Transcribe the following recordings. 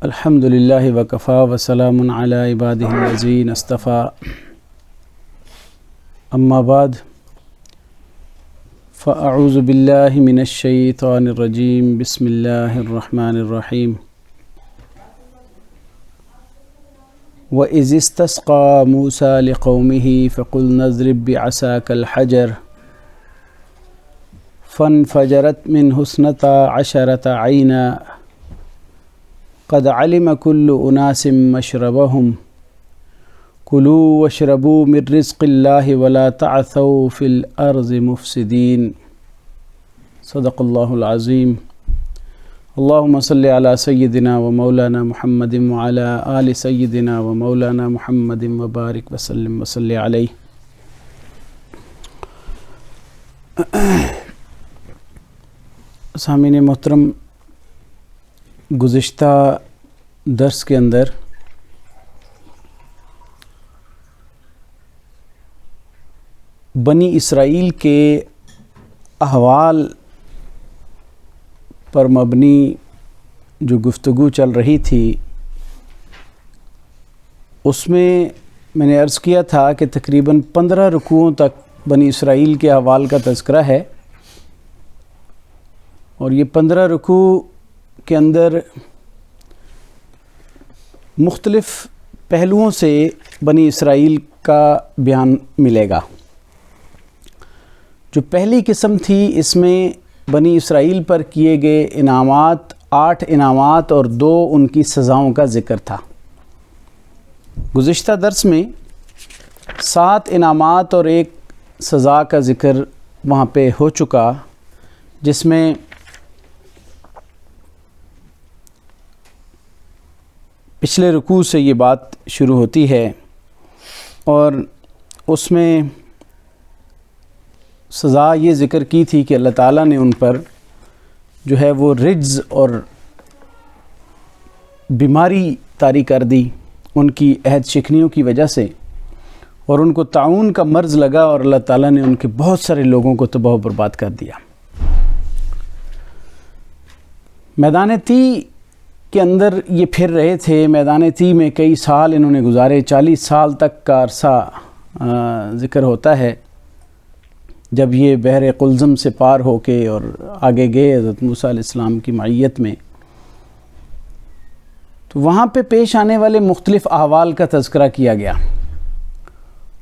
الحمدللہ وکفا وسلام علی عبادہ الذین اصطفیٰ اما بعد فاعوذ باللہ من الشیطان الرجیم بسم اللہ الرحمن الرحیم وَإِذِ اسْتَسْقَىٰ مُوسَىٰ لِقَوْمِهِ فَقُلْنَا اضْرِب بِّعَصَاكَ الْحَجَرَ فانفجرت منه اثنتا عشرة عينا قد علم كل أناس مشربهم كلوا واشربوا من رزق الله ولا تعثوا في الأرض مفسدين صدق الله العظيم اللهم صل على سيدنا ومولانا محمد وعلى آل سيدنا ومولانا محمد وبارك وسلم وصل عليه. سامعین محترم، گزشتہ درس کے اندر بنی اسرائیل کے احوال پر مبنی جو گفتگو چل رہی تھی، اس میں نے عرض کیا تھا کہ تقریباً 15 رکوعوں تک بنی اسرائیل کے احوال کا تذکرہ ہے، اور یہ 15 رکوع کے اندر مختلف پہلوؤں سے بنی اسرائیل کا بیان ملے گا. جو پہلی قسم تھی، اس میں بنی اسرائیل پر کیے گئے انعامات 8 انعامات اور 2 ان کی سزاؤں کا ذکر تھا. گزشتہ درس میں 7 انعامات اور 1 سزا کا ذکر وہاں پہ ہو چکا، جس میں پچھلے رکوع سے یہ بات شروع ہوتی ہے، اور اس میں سزا یہ ذکر کی تھی کہ اللہ تعالیٰ نے ان پر جو ہے وہ رجز اور بیماری طاری کر دی ان کی عہد شکنیوں کی وجہ سے، اور ان کو طاعون کا مرض لگا، اور اللہ تعالیٰ نے ان کے بہت سارے لوگوں کو تباہ و برباد کر دیا. میدان تی کے اندر یہ پھر رہے تھے. میدان تی میں کئی سال انہوں نے گزارے، 40 سال تک کا عرصہ ذکر ہوتا ہے، جب یہ بحر قلزم سے پار ہو کے اور آگے گئے حضرت موسیٰ علیہ السلام کی معیت میں. تو وہاں پہ پیش آنے والے مختلف احوال کا تذکرہ کیا گیا،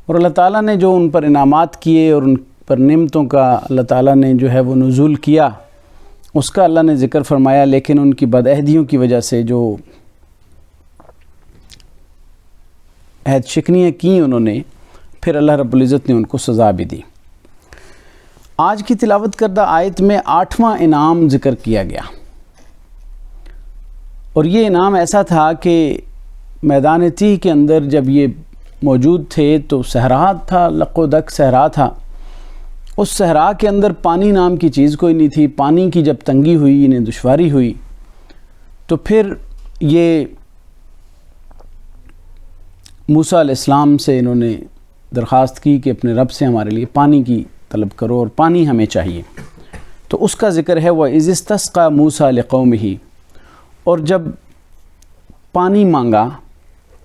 اور اللہ تعالیٰ نے جو ان پر انعامات کیے اور ان پر نعمتوں کا اللہ تعالیٰ نے جو ہے وہ نزول کیا، اس کا اللہ نے ذکر فرمایا. لیکن ان کی بدعہدیوں کی وجہ سے جو عہد شکنیاں کی انہوں نے، پھر اللہ رب العزت نے ان کو سزا بھی دی. آج کی تلاوت کردہ آیت میں 8واں انعام ذکر کیا گیا، اور یہ انعام ایسا تھا کہ میدان تی کے اندر جب یہ موجود تھے تو صحرا تھا، لق و دق صحرا تھا. اس صحرا کے اندر پانی نام کی چیز کوئی نہیں تھی. پانی کی جب تنگی ہوئی، انہیں دشواری ہوئی، تو پھر یہ موسیٰ علیہ السلام سے انہوں نے درخواست کی کہ اپنے رب سے ہمارے لیے پانی کی طلب کرو، اور پانی ہمیں چاہیے. تو اس کا ذکر ہے وَإِذِ اسْتَسْقَىٰ مُوسَىٰ لِقَوْمِهِ. اور جب پانی مانگا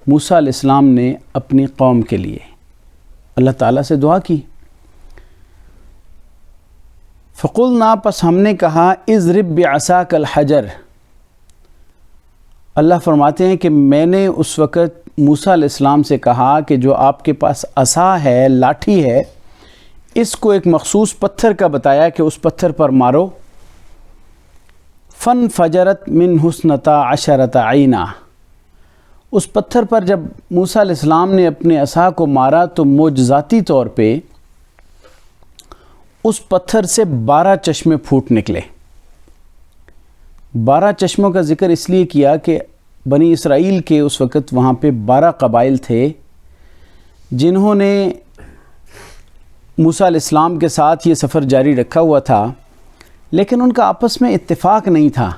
موسیٰ علیہ السلام نے اپنی قوم کے لیے، اللہ تعالیٰ سے دعا کی. فَقُلْنَا، پس ہم نے کہا، اضرب بعصاک الحجر. اللہ فرماتے ہیں کہ میں نے اس وقت موسیٰ علیہ السلام سے کہا کہ جو آپ کے پاس عصا ہے، لاٹھی ہے، اس کو ایک مخصوص پتھر کا بتایا کہ اس پتھر پر مارو. فانفجرت منہ اثنتا عشرۃ عینا. اس پتھر پر جب موسیٰ علیہ السلام نے اپنے عصا کو مارا تو معجزاتی طور پہ اس پتھر سے 12 چشمے پھوٹ نکلے. 12 چشموں کا ذکر اس لیے کیا کہ بنی اسرائیل کے اس وقت وہاں پہ 12 قبائل تھے جنہوں نے موسیٰ علیہ السلام کے ساتھ یہ سفر جاری رکھا ہوا تھا، لیکن ان کا آپس میں اتفاق نہیں تھا.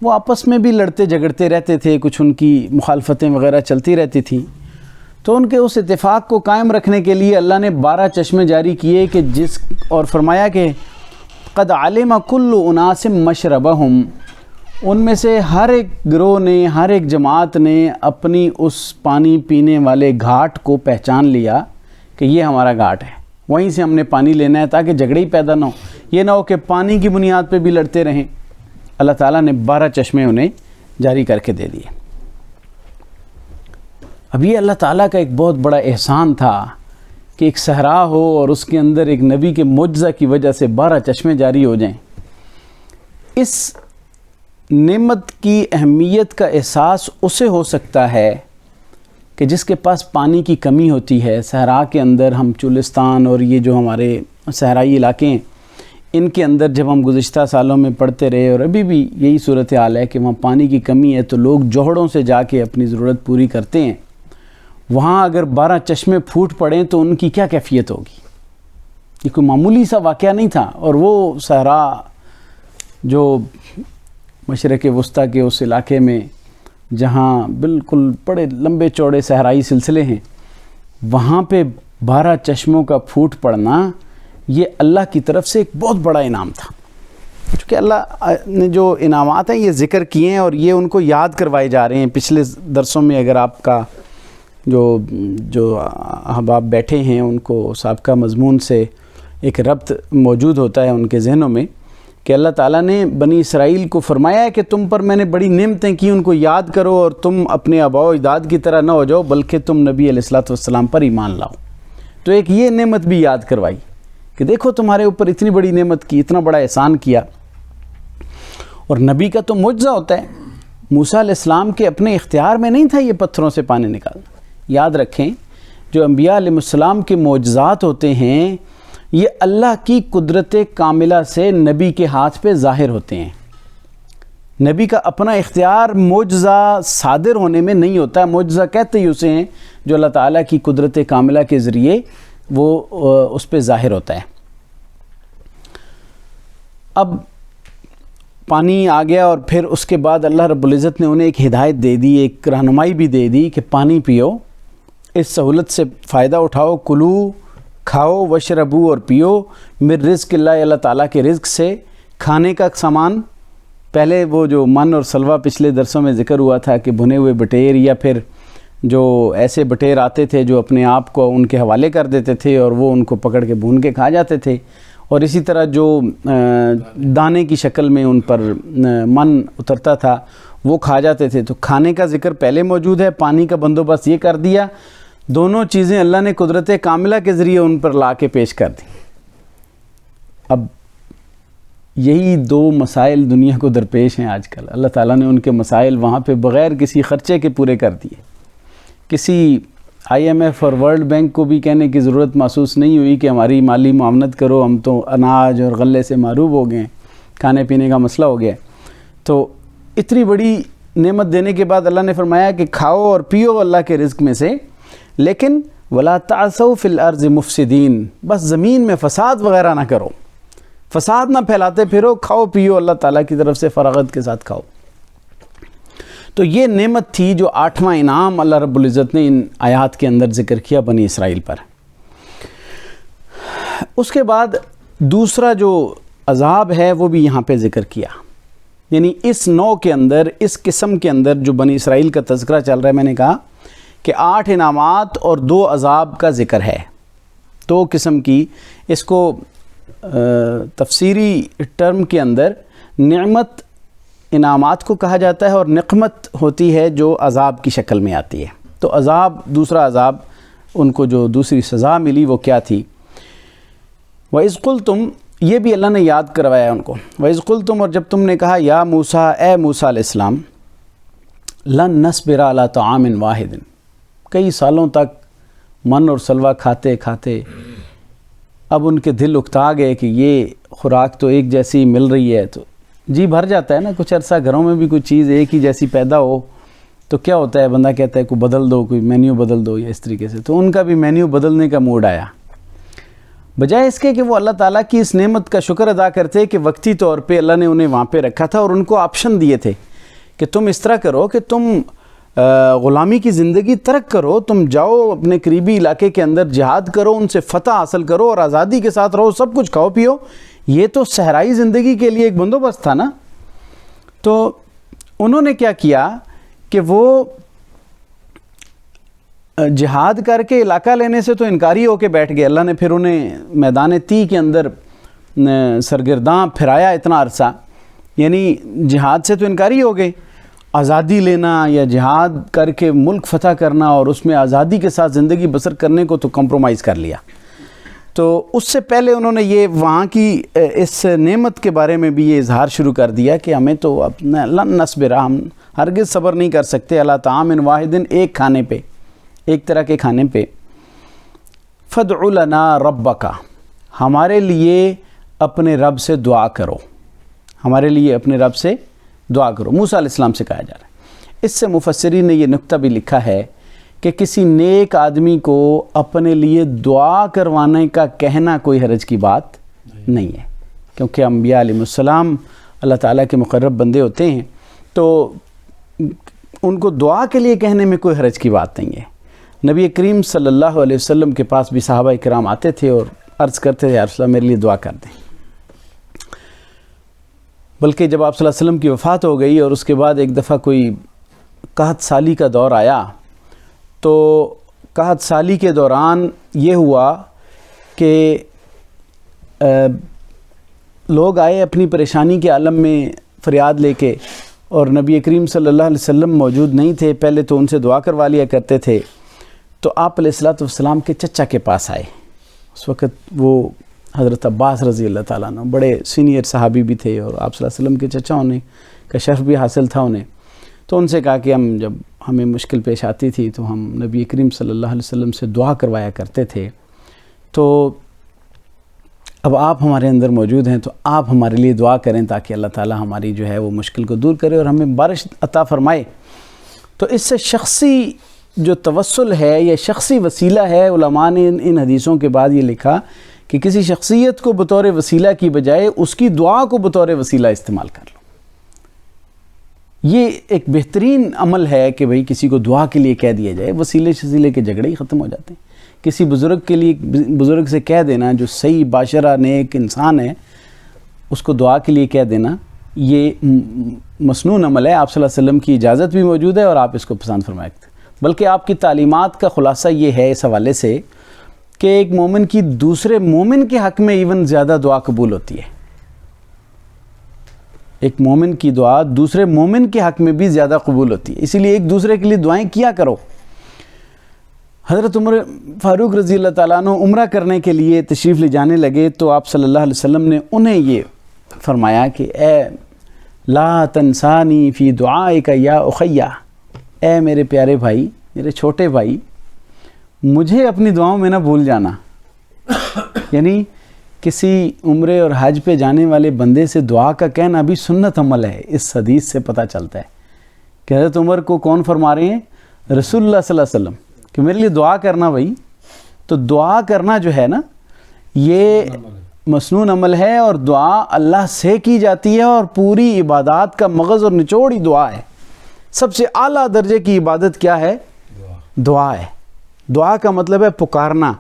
وہ آپس میں بھی لڑتے جھگڑتے رہتے تھے، کچھ ان کی مخالفتیں وغیرہ چلتی رہتی تھیں. تو ان کے اس اتفاق کو قائم رکھنے کے لیے اللہ نے 12 چشمے جاری کیے کہ اور فرمایا کہ قد علم کل اناس مشربہم، ان میں سے ہر ایک گروہ نے، ہر ایک جماعت نے اپنی اس پانی پینے والے گھاٹ کو پہچان لیا کہ یہ ہمارا گھاٹ ہے، وہیں سے ہم نے پانی لینا ہے، تاکہ جھگڑے ہی پیدا نہ ہو، یہ نہ ہو کہ پانی کی بنیاد پہ بھی لڑتے رہیں۔ اللہ تعالیٰ نے 12 چشمے انہیں جاری کر کے دے دیے۔ اب یہ اللہ تعالیٰ کا ایک بہت بڑا احسان تھا کہ ایک صحرا ہو اور اس کے اندر ایک نبی کے معجزہ کی وجہ سے 12 چشمے جاری ہو جائیں۔ اس نعمت کی اہمیت کا احساس اسے ہو سکتا ہے کہ جس کے پاس پانی کی کمی ہوتی ہے۔ صحرا کے اندر ہم چولستان اور یہ جو ہمارے صحرائی علاقے ہیں، ان کے اندر جب ہم گزشتہ سالوں میں پڑھتے رہے، اور ابھی بھی یہی صورتحال ہے کہ وہاں پانی کی کمی ہے، تو لوگ جوہڑوں سے جا کے اپنی ضرورت پوری کرتے ہیں۔ وہاں اگر 12 چشمے پھوٹ پڑیں تو ان کی کیا کیفیت ہوگی؟ یہ کوئی معمولی سا واقعہ نہیں تھا، اور وہ صحرا جو مشرق وسطیٰ کے اس علاقے میں جہاں بالکل بڑے لمبے چوڑے صحرائی سلسلے ہیں، وہاں پہ 12 چشموں کا پھوٹ پڑنا یہ اللہ کی طرف سے ایک بہت بڑا انعام تھا۔ چونکہ اللہ نے جو انعامات ہیں یہ ذکر کیے ہیں، اور یہ ان کو یاد کروائے جا رہے ہیں۔ پچھلے درسوں میں اگر آپ کا جو احباب بیٹھے ہیں ان کو سابقہ مضمون سے ایک ربط موجود ہوتا ہے ان کے ذہنوں میں، کہ اللہ تعالیٰ نے بنی اسرائیل کو فرمایا ہے کہ تم پر میں نے بڑی نعمتیں کی، ان کو یاد کرو، اور تم اپنے آباء و اجداد کی طرح نہ ہو جاؤ، بلکہ تم نبی علیہ الصلوۃ والسلام پر ایمان لاؤ۔ تو ایک یہ نعمت بھی یاد کروائی کہ دیکھو تمہارے اوپر اتنی بڑی نعمت کی، اتنا بڑا احسان کیا۔ اور نبی کا تو معجزہ ہوتا ہے، موسیٰ علیہ السلام کے اپنے اختیار میں نہیں تھا یہ پتھروں سے پانی نکالنا۔ یاد رکھیں، جو انبیاء علیہ السلام کے معجزات ہوتے ہیں یہ اللہ کی قدرت کاملہ سے نبی کے ہاتھ پہ ظاہر ہوتے ہیں۔ نبی کا اپنا اختیار معجزہ صادر ہونے میں نہیں ہوتا ہے۔ معجزہ کہتے ہی اسے ہیں جو اللہ تعالیٰ کی قدرت کاملہ کے ذریعے وہ اس پہ ظاہر ہوتا ہے۔ اب پانی آ گیا، اور پھر اس کے بعد اللہ رب العزت نے انہیں ایک ہدایت دے دی، ایک رہنمائی بھی دے دی کہ پانی پیو، اس سہولت سے فائدہ اٹھاؤ، کلو، کھاؤ، وشربو، اور پیو، من رزق اللہ، اللہ تعالیٰ کے رزق سے۔ کھانے کا سامان، پہلے وہ جو من اور سلوہ پچھلے درسوں میں ذکر ہوا تھا کہ بھنے ہوئے بٹیر، یا پھر جو ایسے بٹیر آتے تھے جو اپنے آپ کو ان کے حوالے کر دیتے تھے اور وہ ان کو پکڑ کے بھون کے کھا جاتے تھے، اور اسی طرح جو دانے کی شکل میں ان پر من اترتا تھا وہ کھا جاتے تھے۔ تو کھانے کا ذکر پہلے موجود ہے، پانی کا بندوبست یہ کر دیا۔ دونوں چیزیں اللہ نے قدرت کاملہ کے ذریعے ان پر لا کے پیش کر دی۔ اب یہی 2 مسائل دنیا کو درپیش ہیں آج کل۔ اللہ تعالیٰ نے ان کے مسائل وہاں پہ بغیر کسی خرچے کے پورے کر دیے۔ کسی IMF اور ورلڈ بینک کو بھی کہنے کی ضرورت محسوس نہیں ہوئی کہ ہماری مالی معاونت کرو، ہم تو اناج اور غلے سے معروف ہو گئے ہیں، کھانے پینے کا مسئلہ ہو گیا۔ تو اتنی بڑی نعمت دینے کے بعد اللہ نے فرمایا کہ کھاؤ اور پیو اللہ کے رزق میں سے، لیکن وَلَا تَعْثَوْا فِي الْأَرْضِ مُفْسِدِينَ، بس زمین میں فساد وغیرہ نہ کرو، فساد نہ پھیلاتے پھرو، کھاؤ پیو اللہ تعالیٰ کی طرف سے فراغت کے ساتھ کھاؤ۔ تو یہ نعمت تھی جو 8واں انعام اللہ رب العزت نے ان آیات کے اندر ذکر کیا بنی اسرائیل پر۔ اس کے بعد دوسرا جو عذاب ہے وہ بھی یہاں پہ ذکر کیا، یعنی اس نوع کے اندر، اس قسم کے اندر جو بنی اسرائیل کا تذکرہ چل رہا ہے، میں نے کہا کہ 8 انعامات اور 2 عذاب کا ذکر ہے، 2 قسم کی۔ اس کو تفسیری ٹرم کے اندر نعمت انعامات کو کہا جاتا ہے، اور نقمت ہوتی ہے جو عذاب کی شکل میں آتی ہے۔ تو عذاب، دوسرا عذاب، ان کو جو دوسری سزا ملی وہ کیا تھی؟ وَإِذْ قُلْتُمْ، یہ بھی اللہ نے یاد کروایا ان کو۔ وَإِذْ قُلْتُمْ، اور جب تم نے کہا، یا موسیٰ، اے موسیٰ علیہ السلام، لَن نَصْبِرَ عَلَىٰ طَعَامٍ وَاحِدٍ، کئی سالوں تک من اور سلوہ کھاتے کھاتے اب ان کے دل اکتا گئے کہ یہ خوراک تو ایک جیسی مل رہی ہے، تو جی بھر جاتا ہے نا۔ کچھ عرصہ گھروں میں بھی کوئی چیز ایک ہی جیسی پیدا ہو تو کیا ہوتا ہے، بندہ کہتا ہے کوئی بدل دو، کوئی مینیو بدل دو، یا اس طریقے سے۔ تو ان کا بھی مینیو بدلنے کا موڈ آیا، بجائے اس کے کہ وہ اللہ تعالیٰ کی اس نعمت کا شکر ادا کرتے کہ وقتی طور پہ اللہ نے انہیں وہاں پہ رکھا تھا، اور ان کو آپشن دیے تھے کہ تم اس طرح کرو کہ تم غلامی کی زندگی ترک کرو، تم جاؤ اپنے قریبی علاقے کے اندر جہاد کرو، ان سے فتح حاصل کرو اور آزادی کے ساتھ رہو، سب کچھ کھاؤ پیو۔ یہ تو صحرائی زندگی کے لیے ایک بندوبست تھا نا۔ تو انہوں نے کیا کیا کہ وہ جہاد کر کے علاقہ لینے سے تو انکاری ہو کے بیٹھ گئے۔ اللہ نے پھر انہیں میدان تی کے اندر سرگرداں پھرایا اتنا عرصہ، یعنی جہاد سے تو انکاری ہو گئے، آزادی لینا یا جہاد کر کے ملک فتح کرنا اور اس میں آزادی کے ساتھ زندگی بسر کرنے کو تو کمپرومائز کر لیا۔ تو اس سے پہلے انہوں نے یہ وہاں کی اس نعمت کے بارے میں بھی یہ اظہار شروع کر دیا کہ ہمیں تو اپنا لن نصبر، ہم ہرگز صبر نہیں کر سکتے اللہ طعام واحد، ایک کھانے پہ، ایک طرح کے کھانے پہ۔ فادع لنا ربک، ہمارے لیے اپنے رب سے دعا کرو، ہمارے لیے اپنے رب سے دعا کرو۔ موسیٰ علیہ السلام سے کہا جا رہا ہے۔ اس سے مفسرین نے یہ نکتہ بھی لکھا ہے کہ کسی نیک آدمی کو اپنے لیے دعا کروانے کا کہنا کوئی حرج کی بات نہیں ہے، کیونکہ انبیاء علیہ السلام اللہ تعالیٰ کے مقرب بندے ہوتے ہیں، تو ان کو دعا کے لیے کہنے میں کوئی حرج کی بات نہیں ہے۔ نبی کریم صلی اللہ علیہ وسلم کے پاس بھی صحابہ کرام آتے تھے اور عرض کرتے تھے یا رسول اللہ میرے لیے دعا کر دیں۔ بلکہ جب آپ صلی اللہ علیہ وسلم کی وفات ہو گئی اور اس کے بعد ایک دفعہ کوئی قحط سالی کا دور آیا، تو قحط سالی کے دوران یہ ہوا کہ لوگ آئے اپنی پریشانی کے عالم میں فریاد لے کے، اور نبی کریم صلی اللہ علیہ وسلم موجود نہیں تھے، پہلے تو ان سے دعا کروا لیا کرتے تھے۔ تو آپ علیہ السلام کے چچا کے پاس آئے، اس وقت وہ حضرت عباس رضی اللہ تعالیٰ عنہ بڑے سینئر صحابی بھی تھے، اور آپ صلی اللہ علیہ وسلم کے چچا ہونے کا شرف بھی حاصل تھا انہیں۔ تو ان سے کہا کہ جب ہمیں مشکل پیش آتی تھی تو ہم نبی کریم صلی اللہ علیہ وسلم سے دعا کروایا کرتے تھے، تو اب آپ ہمارے اندر موجود ہیں تو آپ ہمارے لیے دعا کریں تاکہ اللہ تعالیٰ ہماری جو ہے وہ مشکل کو دور کرے اور ہمیں بارش عطا فرمائے۔ تو اس سے شخصی جو توسل ہے یا شخصی وسیلہ ہے، علماء نے ان حدیثوں کے بعد یہ لکھا کہ کسی شخصیت کو بطور وسیلہ کی بجائے اس کی دعا کو بطور وسیلہ استعمال کر لو۔ یہ ایک بہترین عمل ہے کہ بھئی کسی کو دعا کے لیے کہہ دیا جائے، وسیلے شسیلے کے جھگڑے ہی ختم ہو جاتے ہیں۔ کسی بزرگ کے لیے بزرگ سے کہہ دینا جو صحیح باشرہ نیک انسان ہے، اس کو دعا کے لیے کہہ دینا، یہ مسنون عمل ہے۔ آپ صلی اللہ علیہ وسلم کی اجازت بھی موجود ہے اور آپ اس کو پسند فرمائے، بلکہ آپ کی تعلیمات کا خلاصہ یہ ہے اس حوالے سے کہ ایک مومن کی دوسرے مومن کے حق میں ایون زیادہ دعا قبول ہوتی ہے۔ ایک مومن کی دعا دوسرے مومن کے حق میں بھی زیادہ قبول ہوتی ہے، اسی لیے ایک دوسرے کے لیے دعائیں کیا کرو۔ حضرت عمر فاروق رضی اللہ تعالیٰ عنہ عمرہ کرنے کے لیے تشریف لے جانے لگے تو آپ صلی اللہ علیہ وسلم نے انہیں یہ فرمایا کہ اے لا تنسانی فی دعائک یا اخیہ، اے میرے پیارے بھائی، میرے چھوٹے بھائی، مجھے اپنی دعاؤں میں نہ بھول جانا۔ یعنی کسی عمرے اور حج پہ جانے والے بندے سے دعا کا کہنا بھی سنت عمل ہے، اس حدیث سے پتہ چلتا ہے کہ حضرت عمر کو کون فرما رہے ہیں؟ رسول اللہ صلی اللہ علیہ وسلم، کہ میرے لیے دعا کرنا بھائی۔ تو دعا کرنا جو ہے نا یہ مسنون عمل ہے، اور دعا اللہ سے کی جاتی ہے، اور پوری عبادات کا مغز اور نچوڑ ہی دعا ہے۔ سب سے اعلیٰ درجے کی عبادت کیا ہے؟ دعا ہے۔ دعا کا مطلب ہے پکارنا،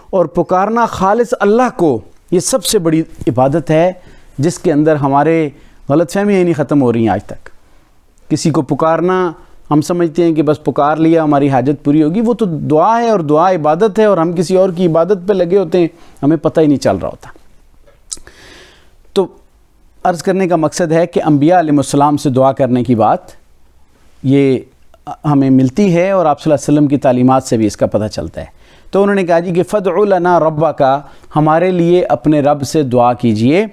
اور پکارنا خالص اللہ کو، یہ سب سے بڑی عبادت ہے جس کے اندر ہمارے غلط فہمیاں ہی نہیں ختم ہو رہی ہیں آج تک۔ کسی کو پکارنا ہم سمجھتے ہیں کہ بس پکار لیا ہماری حاجت پوری ہوگی، وہ تو دعا ہے، اور دعا عبادت ہے، اور ہم کسی اور کی عبادت پہ لگے ہوتے ہیں، ہمیں پتہ ہی نہیں چل رہا ہوتا۔ تو عرض کرنے کا مقصد ہے کہ انبیاء علیہ السلام سے دعا کرنے کی بات یہ ہمیں ملتی ہے، اور آپ صلی اللہ علیہ وسلم کی تعلیمات سے بھی اس کا پتہ چلتا ہے۔ تو انہوں نے کہا جی کہ فادع لنا ربک، ہمارے لیے اپنے رب سے دعا کیجئے،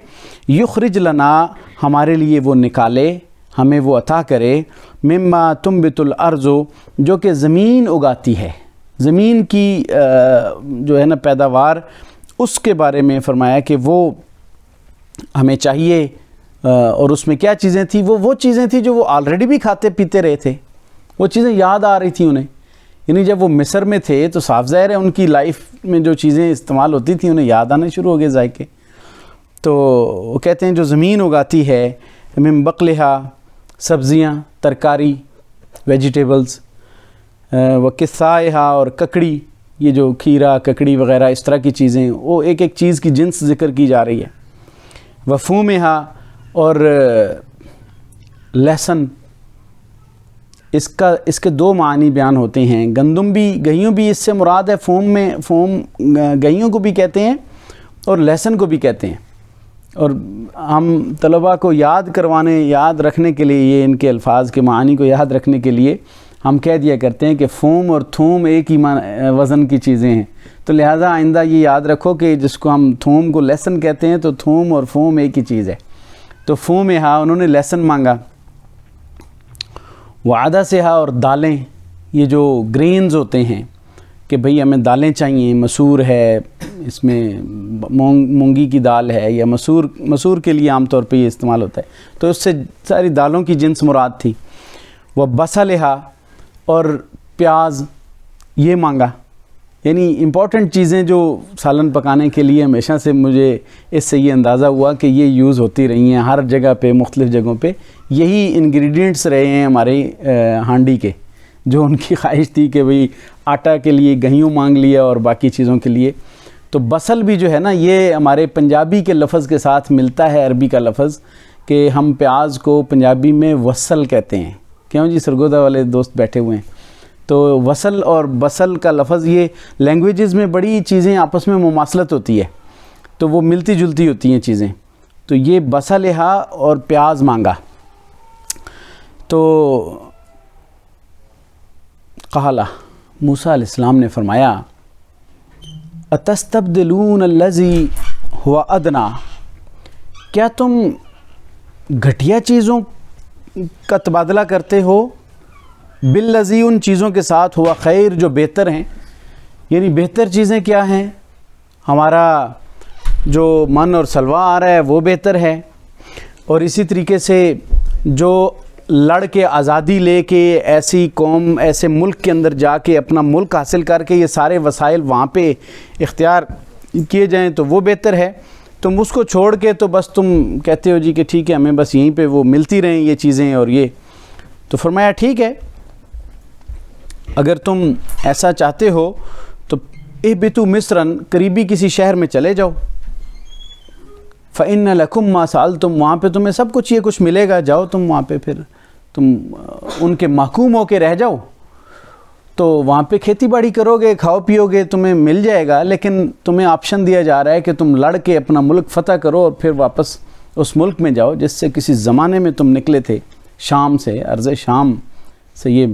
یخرج لنا، ہمارے لیے وہ نکالے، ہمیں وہ عطا کرے، مما تنبت الارض، جو کہ زمین اگاتی ہے، زمین کی جو ہے نا پیداوار، اس کے بارے میں فرمایا کہ وہ ہمیں چاہیے۔ اور اس میں کیا چیزیں تھیں؟ وہ چیزیں تھیں جو وہ آلریڈی بھی کھاتے پیتے رہے تھے، وہ چیزیں یاد آ رہی تھیں انہیں۔ یعنی جب وہ مصر میں تھے تو صاف ظاہر ہے ان کی لائف میں جو چیزیں استعمال ہوتی تھیں انہیں یاد آنے شروع ہو گئے ذائقے۔ تو وہ کہتے ہیں جو زمین اگاتی ہے، من بقلہا، سبزیاں، ترکاری، ویجیٹیبلز، وقصائہا، اور ککڑی، یہ جو کھیرا ککڑی وغیرہ اس طرح کی چیزیں، وہ ایک ایک چیز کی جنس ذکر کی جا رہی ہے. وفومہا، اور لہسن، اس کے دو معنی بیان ہوتے ہیں. گندم بھی، گیہوں بھی اس سے مراد ہے. فوم گیہوں کو بھی کہتے ہیں اور لہسن کو بھی کہتے ہیں. اور ہم طلباء کو یاد رکھنے کے لیے، یہ ان کے الفاظ کے معنی کو یاد رکھنے کے لیے ہم کہہ دیا کرتے ہیں کہ فوم اور تھوم ایک ہی وزن کی چیزیں ہیں. تو لہٰذا آئندہ یہ یاد رکھو کہ جس کو ہم تھوم کو لہسن کہتے ہیں تو تھوم اور فوم ایک ہی چیز ہے. تو فومہا، انہوں نے لہسن مانگا. وعدسہا، اور دالیں، یہ جو گرینز ہوتے ہیں کہ بھئی ہمیں دالیں چاہیے. مسور ہے، اس میں مونگی کی دال ہے، یا مسور کے لیے عام طور پہ یہ استعمال ہوتا ہے. تو اس سے ساری دالوں کی جنس مراد تھی. وبصلہا، اور پیاز یہ مانگا. یعنی امپورٹنٹ چیزیں جو سالن پکانے کے لیے ہمیشہ سے مجھے اس سے یہ اندازہ ہوا کہ یہ یوز ہوتی رہی ہیں ہر جگہ پہ، مختلف جگہوں پہ. یہی انگریڈینٹس رہے ہیں ہمارے ہانڈی کے، جو ان کی خواہش تھی کہ بھئی آٹا کے لیے گیہوں مانگ لیا اور باقی چیزوں کے لیے. تو بصل بھی جو ہے نا، یہ ہمارے پنجابی کے لفظ کے ساتھ ملتا ہے، عربی کا لفظ، کہ ہم پیاز کو پنجابی میں وصل کہتے ہیں. کیوں جی؟ سرگودا والے دوست بیٹھے ہوئے ہیں. تو وصل اور بصل کا لفظ، یہ لینگویجز میں بڑی چیزیں آپس میں مماثلت ہوتی ہے، تو وہ ملتی جلتی ہوتی ہیں چیزیں. تو یہ بصلہا اور پیاز مانگا. تو قال، موسیٰ علیہ السلام نے فرمایا، اتستبدلون الذی هو ادنی، کیا تم گھٹیا چیزوں کا تبادلہ کرتے ہو بالذی، ان چیزوں کے ساتھ، ہوا خیر، جو بہتر ہیں. یعنی بہتر چیزیں کیا ہیں؟ ہمارا جو من اور سلوا آ رہا ہے وہ بہتر ہے. اور اسی طریقے سے جو لڑ کے آزادی لے کے ایسی قوم، ایسے ملک کے اندر جا کے اپنا ملک حاصل کر کے یہ سارے وسائل وہاں پہ اختیار کیے جائیں تو وہ بہتر ہے. تم اس کو چھوڑ کے تو بس تم کہتے ہو جی کہ ٹھیک ہے ہمیں بس یہیں پہ وہ ملتی رہیں یہ چیزیں اور یہ. تو فرمایا ٹھیک ہے، اگر تم ایسا چاہتے ہو تو اہبطوا مصرا، قریبی کسی شہر میں چلے جاؤ. فإن لکم ما سألتم، وہاں پہ تمہیں سب کچھ یہ کچھ ملے گا. جاؤ تم وہاں پہ، پھر تم ان کے محکوم ہو کے رہ جاؤ. تو وہاں پہ کھیتی باڑی کرو گے، کھاؤ پیو گے، تمہیں مل جائے گا. لیکن تمہیں آپشن دیا جا رہا ہے کہ تم لڑ کے اپنا ملک فتح کرو اور پھر واپس اس ملک میں جاؤ جس سے کسی زمانے میں تم نکلے تھے، شام سے، ارض شام سے. یہ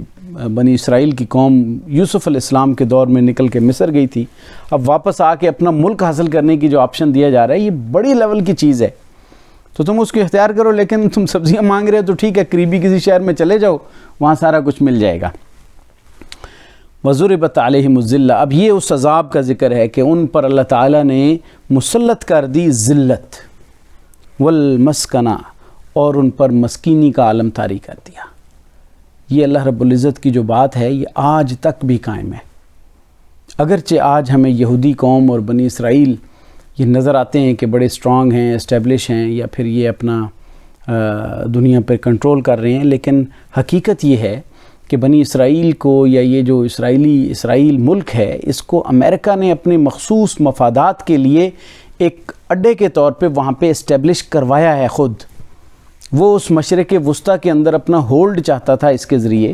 بنی اسرائیل کی قوم یوسف علیہ السلام کے دور میں نکل کے مصر گئی تھی. اب واپس آ کے اپنا ملک حاصل کرنے کی جو آپشن دیا جا رہا ہے، یہ بڑی لیول کی چیز ہے. تو تم اس کو اختیار کرو. لیکن تم سبزیاں مانگ رہے ہو تو ٹھیک ہے، قریبی کسی شہر میں چلے جاؤ، وہاں سارا کچھ مل جائے گا. وَضُرِبَتْ عَلَيْهِمُ الذِّلَّةُ، اب یہ اس عذاب کا ذکر ہے کہ ان پر اللہ تعالیٰ نے مسلط کر دی ذلت، والمسکنہ، اور ان پر مسکینی کا عالم طاری کر دیا. یہ اللہ رب العزت کی جو بات ہے یہ آج تک بھی قائم ہے. اگرچہ آج ہمیں یہودی قوم اور بنی اسرائیل یہ نظر آتے ہیں کہ بڑے اسٹرانگ ہیں، اسٹیبلش ہیں، یا پھر یہ اپنا دنیا پر کنٹرول کر رہے ہیں، لیکن حقیقت یہ ہے کہ بنی اسرائیل کو، یا یہ جو اسرائیل ملک ہے، اس کو امریکہ نے اپنے مخصوص مفادات کے لیے ایک اڈے کے طور پہ وہاں پہ اسٹیبلش کروایا ہے خود. وہ اس مشرق وسطیٰ کے اندر اپنا ہولڈ چاہتا تھا اس کے ذریعے.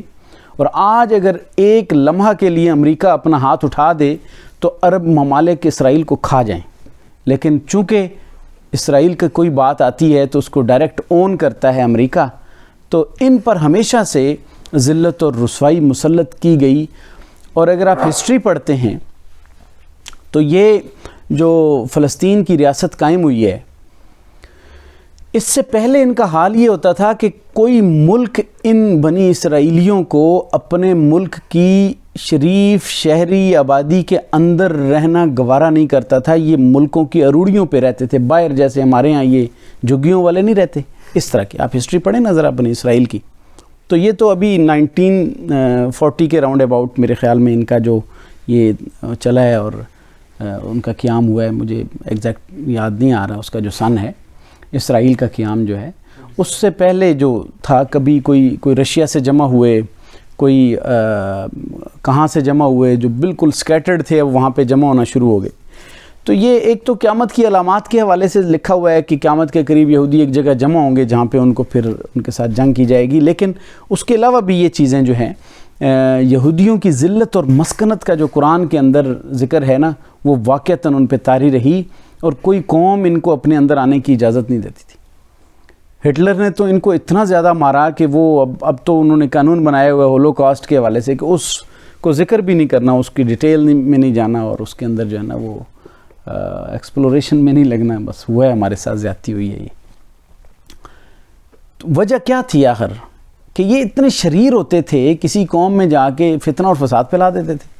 اور آج اگر ایک لمحہ کے لیے امریکہ اپنا ہاتھ اٹھا دے تو عرب ممالک اسرائیل کو کھا جائیں. لیکن چونکہ اسرائیل کا کوئی بات آتی ہے تو اس کو ڈائریکٹ اون کرتا ہے امریکہ، تو ان پر ہمیشہ سے ذلت اور رسوائی مسلط کی گئی. اور اگر آپ ہسٹری پڑھتے ہیں تو یہ جو فلسطین کی ریاست قائم ہوئی ہے، اس سے پہلے ان کا حال یہ ہوتا تھا کہ کوئی ملک ان بنی اسرائیلیوں کو اپنے ملک کی شریف شہری آبادی کے اندر رہنا گوارا نہیں کرتا تھا. یہ ملکوں کی اروڑیوں پہ رہتے تھے، باہر جیسے ہمارے ہاں یہ جھگیوں والے نہیں رہتے اس طرح کے. آپ ہسٹری پڑھیں نا ذرا بنی اسرائیل کی. تو یہ تو ابھی 1940 کے راؤنڈ اباؤٹ میرے خیال میں ان کا جو یہ چلا ہے اور ان کا قیام ہوا ہے. مجھے ایگزیکٹ یاد نہیں آ رہا اس کا جو سن ہے اسرائیل کا قیام جو ہے. اس سے پہلے جو تھا، کبھی کوئی رشیا سے جمع ہوئے، کوئی کہاں سے جمع ہوئے جو بالکل سکیٹرڈ تھے وہاں پہ جمع ہونا شروع ہو گئے. تو یہ ایک تو قیامت کی علامات کے حوالے سے لکھا ہوا ہے کہ قیامت کے قریب یہودی ایک جگہ جمع ہوں گے جہاں پہ ان کو پھر ان کے ساتھ جنگ کی جائے گی. لیکن اس کے علاوہ بھی یہ چیزیں جو ہیں یہودیوں کی ذلت اور مسکنت کا جو قرآن کے اندر ذکر ہے نا وہ واقعتاً ان پہ طاری رہی اور کوئی قوم ان کو اپنے اندر آنے کی اجازت نہیں دیتی تھی. ہٹلر نے تو ان کو اتنا زیادہ مارا کہ وہ اب تو انہوں نے قانون بنایا ہوا ہے ہولوکاسٹ کے حوالے سے کہ اس کو ذکر بھی نہیں کرنا, اس کی ڈیٹیل میں نہیں جانا اور اس کے اندر جو ہے نا وہ ایکسپلوریشن میں نہیں لگنا. بس ہوا ہے ہمارے ساتھ زیادتی ہوئی ہے. یہ تو وجہ کیا تھی آخر کہ یہ اتنے شریر ہوتے تھے, کسی قوم میں جا کے فتنہ اور فساد پھیلا دیتے تھے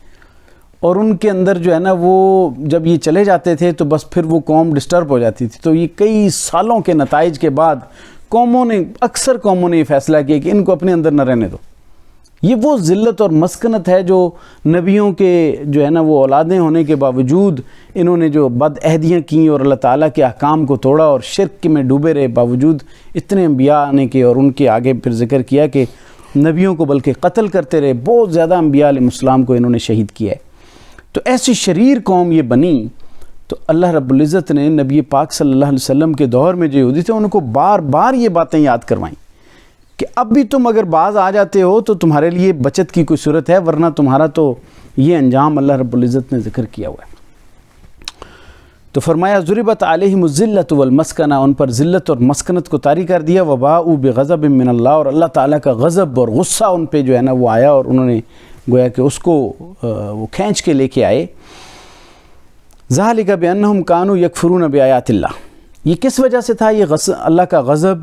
اور ان کے اندر جو ہے نا وہ جب یہ چلے جاتے تھے تو بس پھر وہ قوم ڈسٹرب ہو جاتی تھی. تو یہ کئی سالوں کے نتائج کے بعد اکثر قوموں نے یہ فیصلہ کیا کہ ان کو اپنے اندر نہ رہنے دو. یہ وہ ذلت اور مسکنت ہے جو نبیوں کے جو ہے نا وہ اولادیں ہونے کے باوجود انہوں نے جو بد عہدیاں کیں اور اللہ تعالیٰ کے احکام کو توڑا اور شرک میں ڈوبے رہے, باوجود اتنے انبیاء آنے کے اور ان کے آگے پھر ذکر کیا کہ نبیوں کو بلکہ قتل کرتے رہے. بہت زیادہ انبیاء علیہ السلام کو انہوں نے شہید کیا ہے. تو ایسی شریر قوم یہ بنی. تو اللہ رب العزت نے نبی پاک صلی اللہ علیہ وسلم کے دور میں جو یہودی تھے ان کو بار بار یہ باتیں یاد کروائیں کہ اب بھی تم اگر باز آ جاتے ہو تو تمہارے لیے بچت کی کوئی صورت ہے, ورنہ تمہارا تو یہ انجام اللہ رب العزت نے ذکر کیا ہوا ہے. تو فرمایا ضربت علیہم الذلۃ والمسکنہ, ان پر ذلت اور مسکنت کو طاری کر دیا. وباؤوا بغضب من اللہ, اور اللہ تعالیٰ کا غضب اور غصہ ان پہ جو ہے نا وہ آیا اور انہوں نے گویا کہ اس کو وہ کھینچ کے لے کے آئے. ذالک بانہم کانوا یکفرون بآیات اللہ, یہ کس وجہ سے تھا یہ اللہ کا غضب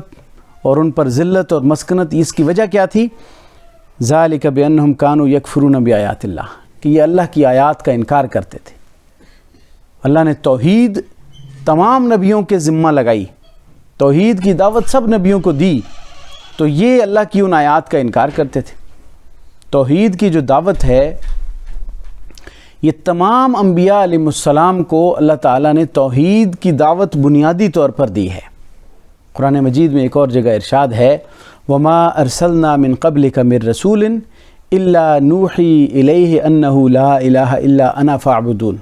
اور ان پر ذلت اور مسکنت؟ اس کی وجہ کیا تھی؟ ذالک بانہم کانوا یکفرون بآیات اللہ, کہ یہ اللہ کی آیات کا انکار کرتے تھے. اللہ نے توحید تمام نبیوں کے ذمہ لگائی, توحید کی دعوت سب نبیوں کو دی, تو یہ اللہ کی ان آیات کا انکار کرتے تھے. توحید کی جو دعوت ہے یہ تمام انبیاء علیہ السلام کو اللہ تعالیٰ نے توحید کی دعوت بنیادی طور پر دی ہے. قرآن مجید میں ایک اور جگہ ارشاد ہے وَمَا أَرْسَلْنَا مِن قَبْلِكَ مِن رَسُولٍ إِلَّا نُوحِي إِلَيْهِ أَنَّهُ لَا إِلَهَ إِلَّا أَنَا فَاعْبُدُونِ,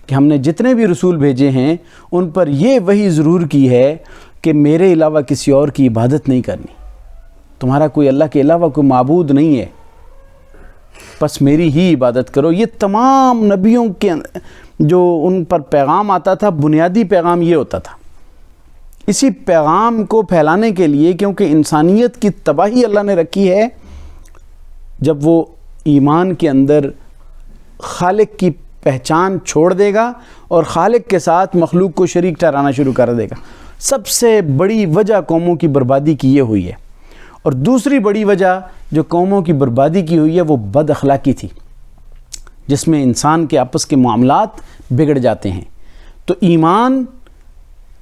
کہ ہم نے جتنے بھی رسول بھیجے ہیں ان پر یہ وحی ضرور کی ہے کہ میرے علاوہ کسی اور کی عبادت نہیں کرنی, تمہارا کوئی اللہ کے علاوہ کوئی معبود نہیں ہے, بس میری ہی عبادت کرو. یہ تمام نبیوں کے جو ان پر پیغام آتا تھا بنیادی پیغام یہ ہوتا تھا. اسی پیغام کو پھیلانے کے لیے, کیونکہ انسانیت کی تباہی اللہ نے رکھی ہے جب وہ ایمان کے اندر خالق کی پہچان چھوڑ دے گا اور خالق کے ساتھ مخلوق کو شریک ٹھہرانا شروع کر دے گا. سب سے بڑی وجہ قوموں کی بربادی کی یہ ہوئی ہے. اور دوسری بڑی وجہ جو قوموں کی بربادی کی ہوئی ہے وہ بد اخلاقی تھی, جس میں انسان کے آپس کے معاملات بگڑ جاتے ہیں. تو ایمان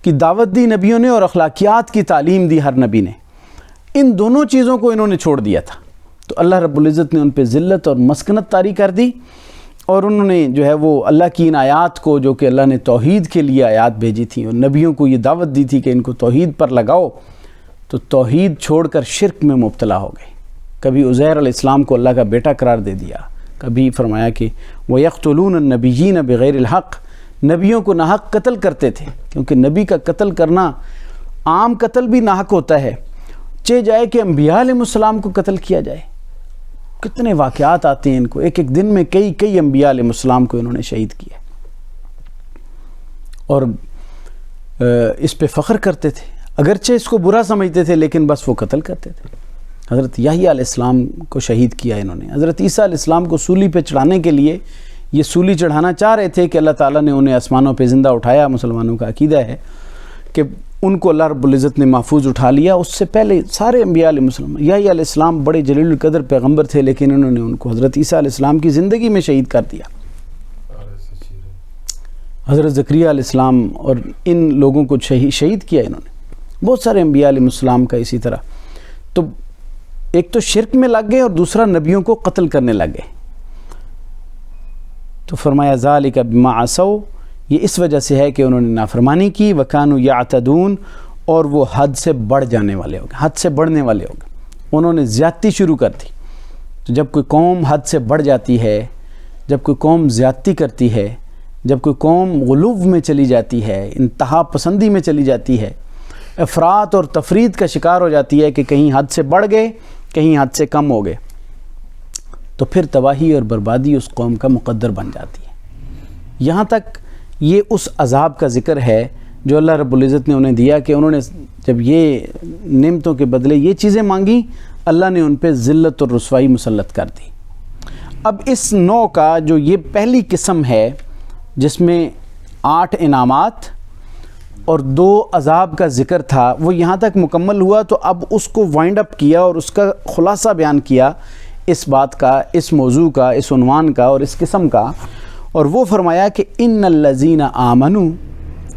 کی دعوت دی نبیوں نے اور اخلاقیات کی تعلیم دی ہر نبی نے, ان دونوں چیزوں کو انہوں نے چھوڑ دیا تھا. تو اللہ رب العزت نے ان پہ ذلت اور مسکنت طاری کر دی اور انہوں نے جو ہے وہ اللہ کی ان آیات کو, جو کہ اللہ نے توحید کے لیے آیات بھیجی تھیں اور نبیوں کو یہ دعوت دی تھی کہ ان کو توحید پر لگاؤ, تو توحید چھوڑ کر شرک میں مبتلا ہو گئے. کبھی عزیر علیہ السلام کو اللہ کا بیٹا قرار دے دیا, کبھی فرمایا کہ وَيَقْتُلُونَ النَّبِيِّينَ بِغَيْرِ الْحَقِّ, نبیوں کو ناحق قتل کرتے تھے, کیونکہ نبی کا قتل کرنا عام قتل بھی ناحق ہوتا ہے, چاہے جائے کہ انبیاء علیہ السلام کو قتل کیا جائے. کتنے واقعات آتے ہیں ان کو, ایک ایک دن میں کئی انبیاء علیہ السلام کو انہوں نے شہید کیا اور اس پہ فخر کرتے تھے, اگرچہ اس کو برا سمجھتے تھے لیکن بس وہ قتل کرتے تھے. حضرت یحییٰ علیہ السلام کو شہید کیا انہوں نے. حضرت عیسیٰ علیہ السلام کو سولی پہ چڑھانے کے لیے یہ سولی چڑھانا چاہ رہے تھے کہ اللہ تعالیٰ نے انہیں آسمانوں پہ زندہ اٹھایا. مسلمانوں کا عقیدہ ہے کہ ان کو اللہ رب العزت نے محفوظ اٹھا لیا. اس سے پہلے سارے انبیاء علیہ السلام, یحییٰ علیہ السلام بڑے جلیل القدر پیغمبر تھے, لیکن انہوں نے ان کو حضرت عیسیٰ علیہ السلام کی زندگی میں شہید کر دیا. حضرت زکریا علیہ السلام اور ان لوگوں کو شہید کیا انہوں نے. بہت سارے انبیاء علیہ السلام کا اسی طرح. تو ایک تو شرک میں لگ گئے اور دوسرا نبیوں کو قتل کرنے لگ گئے. تو فرمایا ذالک بما عصوا, یہ اس وجہ سے ہے کہ انہوں نے نافرمانی کی. وکانوا یعتدون, اور وہ حد سے بڑھ جانے والے ہو گئے, حد سے بڑھنے والے ہو گئے, انہوں نے زیادتی شروع کر دی. تو جب کوئی قوم حد سے بڑھ جاتی ہے، جب کوئی قوم زیادتی کرتی ہے، جب کوئی قوم غلو میں چلی جاتی ہے، انتہا پسندی میں چلی جاتی ہے، افراط اور تفرید کا شکار ہو جاتی ہے کہ کہیں حد سے بڑھ گئے، کہیں حد سے کم ہو گئے، تو پھر تباہی اور بربادی اس قوم کا مقدر بن جاتی ہے۔ یہاں تک یہ اس عذاب کا ذکر ہے جو اللہ رب العزت نے انہیں دیا کہ انہوں نے جب یہ نعمتوں کے بدلے یہ چیزیں مانگی، اللہ نے ان پہ ذلت اور رسوائی مسلط کر دی۔ اب اس نوع کا جو یہ پہلی قسم ہے جس میں 8 انعامات اور 2 عذاب کا ذکر تھا، وہ یہاں تک مکمل ہوا، تو اب اس کو وائنڈ اپ کیا اور اس کا خلاصہ بیان کیا اس بات کا، اس موضوع کا، اس عنوان کا اور اس قسم کا، اور وہ فرمایا کہ ان الذین آمنوا،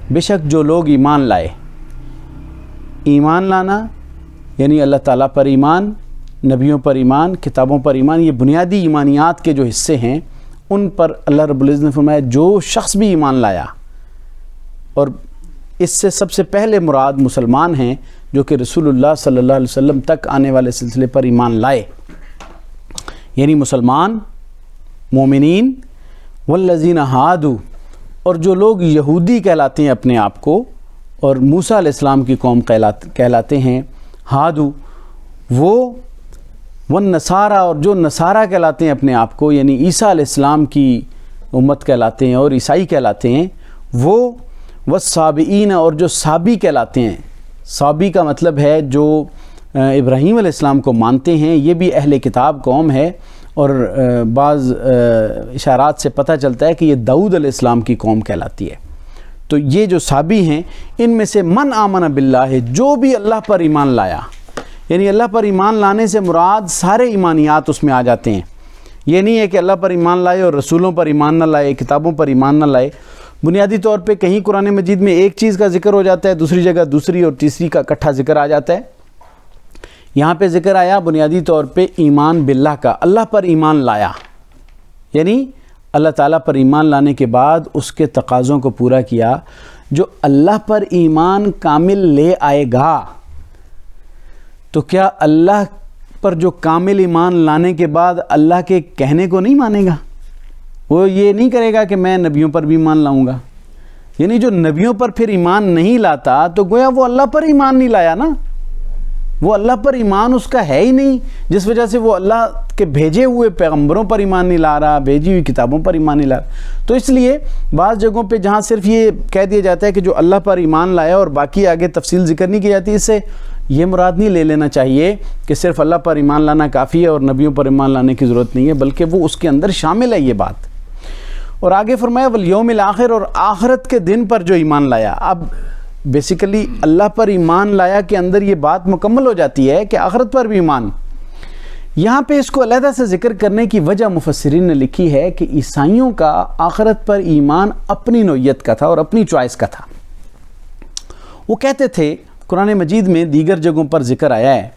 بے شک جو لوگ ایمان لائے۔ ایمان لانا یعنی اللہ تعالیٰ پر ایمان، نبیوں پر ایمان، کتابوں پر ایمان، یہ بنیادی ایمانیات کے جو حصے ہیں ان پر اللہ رب العزت نے فرمایا جو شخص بھی ایمان لایا، اور اس سے سب سے پہلے مراد مسلمان ہیں جو کہ رسول اللہ صلی اللہ علیہ وسلم تک آنے والے سلسلے پر ایمان لائے، یعنی مسلمان، مومنین، والذین ہادوا، اور جو لوگ یہودی کہلاتے ہیں اپنے آپ کو اور موسیٰ علیہ السلام کی قوم کہلاتے ہیں، ہادو وہ، والنصارہ، اور جو نصارہ کہلاتے ہیں اپنے آپ کو، یعنی عیسیٰ علیہ السلام کی امت کہلاتے ہیں اور عیسائی کہلاتے ہیں وہ، والصابئین، اور جو صابی کہلاتے ہیں۔ صابی کا مطلب ہے جو ابراہیم علیہ السلام کو مانتے ہیں، یہ بھی اہل کتاب قوم ہے، اور بعض اشارات سے پتہ چلتا ہے کہ یہ داؤد علیہ السلام کی قوم کہلاتی ہے۔ تو یہ جو صابی ہیں، ان میں سے من آمن باللہ، جو بھی اللہ پر ایمان لایا، یعنی اللہ پر ایمان لانے سے مراد سارے ایمانیات اس میں آ جاتے ہیں۔ یہ نہیں ہے کہ اللہ پر ایمان لائے اور رسولوں پر ایمان نہ لائے، کتابوں پر ایمان نہ لائے۔ بنیادی طور پہ کہیں قرآن مجید میں ایک چیز کا ذکر ہو جاتا ہے، دوسری جگہ دوسری اور تیسری کا اکٹھا ذکر آ جاتا ہے۔ یہاں پہ ذکر آیا بنیادی طور پہ ایمان باللہ کا، اللہ پر ایمان لایا، یعنی اللہ تعالیٰ پر ایمان لانے کے بعد اس کے تقاضوں کو پورا کیا۔ جو اللہ پر ایمان کامل لے آئے گا تو کیا اللہ پر جو کامل ایمان لانے کے بعد اللہ کے کہنے کو نہیں مانے گا؟ وہ یہ نہیں کرے گا کہ میں نبیوں پر بھی ایمان لاؤں گا، یعنی جو نبیوں پر پھر ایمان نہیں لاتا تو گویا وہ اللہ پر ایمان نہیں لایا نا، وہ اللہ پر ایمان اس کا ہے ہی نہیں، جس وجہ سے وہ اللہ کے بھیجے ہوئے پیغمبروں پر ایمان نہیں لا رہا، بھیجی ہوئی کتابوں پر ایمان نہیں لا رہا۔ تو اس لیے بعض جگہوں پہ جہاں صرف یہ کہہ دیا جاتا ہے کہ جو اللہ پر ایمان لایا اور باقی آگے تفصیل ذکر نہیں کی جاتی، اس سے یہ مراد نہیں لے لینا چاہیے کہ صرف اللہ پر ایمان لانا کافی ہے اور نبیوں پر ایمان لانے کی ضرورت نہیں ہے، بلکہ وہ اس کے اندر شامل ہے یہ بات۔ اور آگے فرمایا والیوم الآخر، اور آخرت کے دن پر جو ایمان لایا۔ اب بیسیکلی اللہ پر ایمان لایا کے اندر یہ بات مکمل ہو جاتی ہے کہ آخرت پر بھی ایمان۔ یہاں پہ اس کو علیحدہ سے ذکر کرنے کی وجہ مفسرین نے لکھی ہے کہ عیسائیوں کا آخرت پر ایمان اپنی نوعیت کا تھا اور اپنی چوائس کا تھا۔ وہ کہتے تھے، قرآن مجید میں دیگر جگہوں پر ذکر آیا ہے،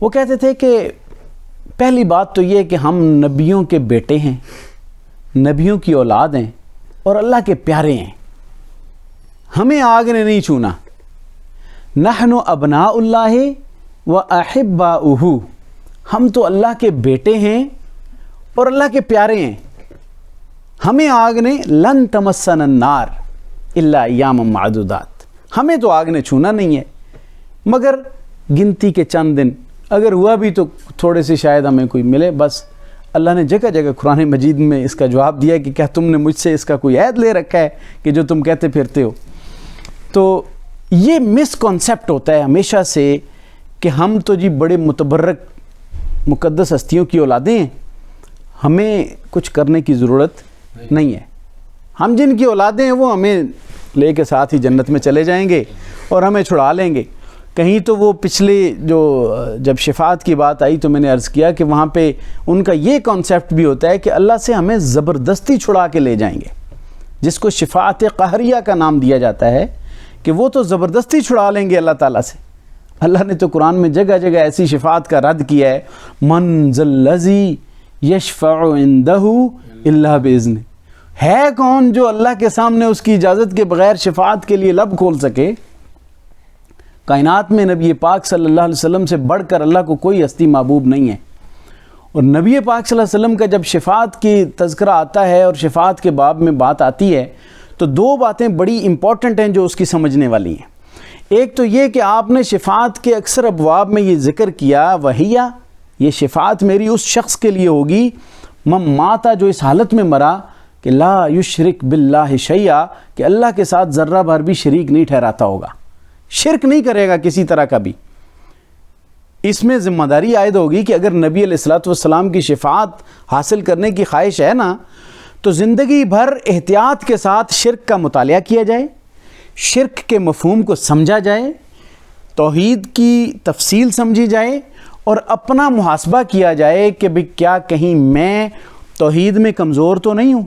وہ کہتے تھے کہ پہلی بات تو یہ کہ ہم نبیوں کے بیٹے ہیں، نبیوں کی اولاد ہیں اور اللہ کے پیارے ہیں، ہمیں آگ نے نہیں چھونا۔ نحن ابناء اللہ و احباؤہ، ہم تو اللہ کے بیٹے ہیں اور اللہ کے پیارے ہیں، ہمیں آگ نے لن تمسنا النار الا ایاما معدودات، ہمیں تو آگ نے چھونا نہیں ہے مگر گنتی کے چند دن، اگر ہوا بھی تو تھوڑے سے شاید ہمیں کوئی ملے بس۔ اللہ نے جگہ جگہ قرآن مجید میں اس کا جواب دیا کہ کیا تم نے مجھ سے اس کا کوئی عہد لے رکھا ہے کہ جو تم کہتے پھرتے ہو؟ تو یہ مس کنسیپٹ ہوتا ہے ہمیشہ سے کہ ہم تو جی بڑے متبرک مقدس ہستیوں کی اولادیں ہیں، ہمیں کچھ کرنے کی ضرورت نہیں ہے، ہم جن کی اولادیں ہیں وہ ہمیں لے کے ساتھ ہی جنت میں چلے جائیں گے اور ہمیں چھڑا لیں گے۔ کہیں تو وہ پچھلے جو جب شفاعت کی بات آئی تو میں نے عرض کیا کہ وہاں پہ ان کا یہ کانسیپٹ بھی ہوتا ہے کہ اللہ سے ہمیں زبردستی چھڑا کے لے جائیں گے، جس کو شفاعت قہریہ کا نام دیا جاتا ہے کہ وہ تو زبردستی چھڑا لیں گے اللہ تعالیٰ سے۔ اللہ نے تو قرآن میں جگہ جگہ ایسی شفاعت کا رد کیا ہے، من ذا الذی یشفع عندہ الا باذنہ، ہے کون جو اللہ کے سامنے اس کی اجازت کے بغیر شفاعت کے لیے لب کھول سکے؟ کائنات میں نبی پاک صلی اللہ علیہ وسلم سے بڑھ کر اللہ کو کوئی ہستی محبوب نہیں ہے، اور نبی پاک صلی اللہ علیہ وسلم کا جب شفاعت کی تذکرہ آتا ہے اور شفاعت کے باب میں بات آتی ہے تو دو باتیں بڑی امپورٹنٹ ہیں جو اس کی سمجھنے والی ہیں. ایک تو یہ کہ آپ نے شفاعت کے اکثر ابواب میں یہ ذکر کیا وہیہ، یہ شفاعت میری اس شخص کے لیے ہوگی من ماتا، جو اس حالت میں مرا کہ لا یشرک باللہ شیئا، کہ اللہ کے ساتھ ذرہ بھر بھی شریک نہیں ٹھہراتا ہوگا، شرک نہیں کرے گا کسی طرح کا بھی. اس میں ذمہ داری عائد ہوگی کہ اگر نبی علیہ الصلوۃ والسلام کی شفاعت حاصل کرنے کی خواہش ہے نا، تو زندگی بھر احتیاط کے ساتھ شرک کا مطالعہ کیا جائے، شرک کے مفہوم کو سمجھا جائے، توحید کی تفصیل سمجھی جائے، اور اپنا محاسبہ کیا جائے کہ بھئی کیا کہیں میں توحید میں کمزور تو نہیں ہوں،